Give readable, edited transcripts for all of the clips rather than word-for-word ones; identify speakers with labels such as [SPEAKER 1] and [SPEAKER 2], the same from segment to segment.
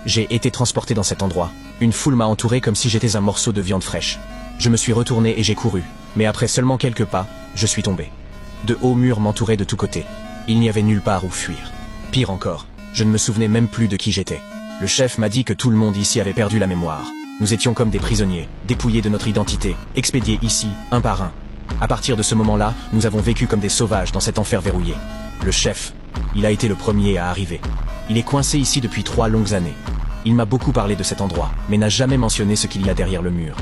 [SPEAKER 1] J'ai été transporté dans cet endroit. Une foule m'a entouré comme si j'étais un morceau de viande fraîche. Je me suis retourné et j'ai couru. Mais après seulement quelques pas, je suis tombé. De hauts murs m'entouraient de tous côtés. Il n'y avait nulle part où fuir. Pire encore, je ne me souvenais même plus de qui j'étais. Le chef m'a dit que tout le monde ici avait perdu la mémoire. Nous étions comme des prisonniers, dépouillés de notre identité, expédiés ici, un par un. À partir de ce moment-là, nous avons vécu comme des sauvages dans cet enfer verrouillé. Le chef, il a été le premier à arriver. Il est coincé ici depuis 3 longues années. Il m'a beaucoup parlé de cet endroit, mais n'a jamais mentionné ce qu'il y a derrière le mur.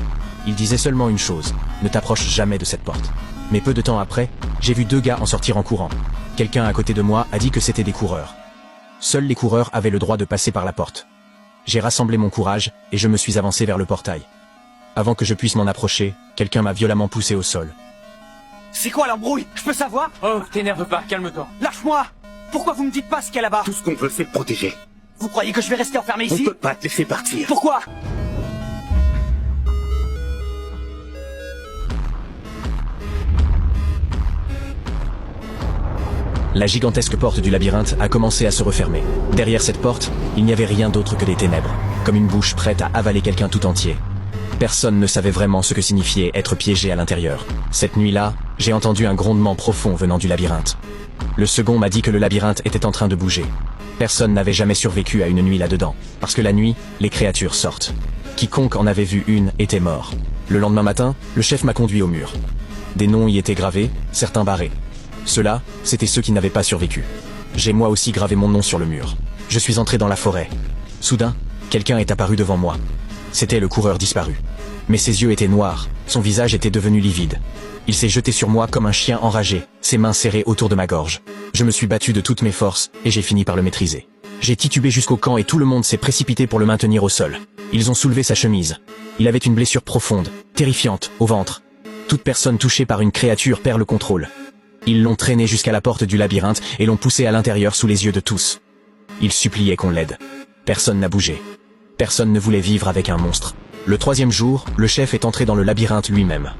[SPEAKER 1] Il disait seulement une chose, ne t'approche jamais de cette porte. Mais peu de temps après, j'ai vu 2 gars en sortir en courant. Quelqu'un à côté de moi a dit que c'était des coureurs. Seuls les coureurs avaient le droit de passer par la porte. J'ai rassemblé mon courage et je me suis avancé vers le portail. Avant que je puisse m'en approcher, quelqu'un m'a violemment poussé au sol.
[SPEAKER 2] C'est quoi l'embrouille? Je peux savoir?
[SPEAKER 3] Oh, t'énerve pas, calme-toi.
[SPEAKER 2] Lâche-moi! Pourquoi vous me dites pas ce qu'il y a là-bas?
[SPEAKER 4] Tout ce qu'on veut, c'est te protéger.
[SPEAKER 2] Vous croyez que je vais rester enfermé
[SPEAKER 4] On
[SPEAKER 2] ici?
[SPEAKER 4] peut pas te laisser partir.
[SPEAKER 2] Pourquoi?
[SPEAKER 1] La gigantesque porte du labyrinthe a commencé à se refermer. Derrière cette porte, il n'y avait rien d'autre que des ténèbres, comme une bouche prête à avaler quelqu'un tout entier. Personne ne savait vraiment ce que signifiait être piégé à l'intérieur. Cette nuit-là, j'ai entendu un grondement profond venant du labyrinthe. Le second m'a dit que le labyrinthe était en train de bouger. Personne n'avait jamais survécu à une nuit là-dedans, parce que la nuit, les créatures sortent. Quiconque en avait vu une était mort. Le lendemain matin, le chef m'a conduit au mur. Des noms y étaient gravés, certains barrés. Ceux-là, c'étaient ceux qui n'avaient pas survécu. J'ai moi aussi gravé mon nom sur le mur. Je suis entré dans la forêt. Soudain, quelqu'un est apparu devant moi. C'était le coureur disparu. Mais ses yeux étaient noirs, son visage était devenu livide. Il s'est jeté sur moi comme un chien enragé, ses mains serrées autour de ma gorge. Je me suis battu de toutes mes forces et j'ai fini par le maîtriser. J'ai titubé jusqu'au camp et tout le monde s'est précipité pour le maintenir au sol. Ils ont soulevé sa chemise. Il avait une blessure profonde, terrifiante, au ventre. Toute personne touchée par une créature perd le contrôle. Ils l'ont traîné jusqu'à la porte du labyrinthe et l'ont poussé à l'intérieur sous les yeux de tous. Ils suppliaient qu'on l'aide. Personne n'a bougé. Personne ne voulait vivre avec un monstre. Le 3e jour, le chef est entré dans le labyrinthe lui-même.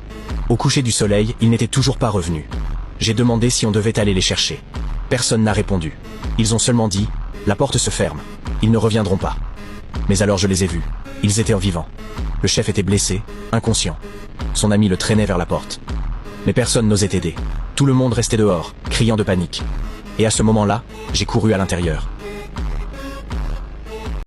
[SPEAKER 1] Au coucher du soleil, il n'était toujours pas revenu. J'ai demandé si on devait aller les chercher. Personne n'a répondu. Ils ont seulement dit « La porte se ferme. Ils ne reviendront pas. » Mais alors je les ai vus. Ils étaient vivants. Le chef était blessé, inconscient. Son ami le traînait vers la porte. Mais personne n'osait aider. Tout le monde restait dehors, criant de panique. Et à ce moment-là, j'ai couru à l'intérieur.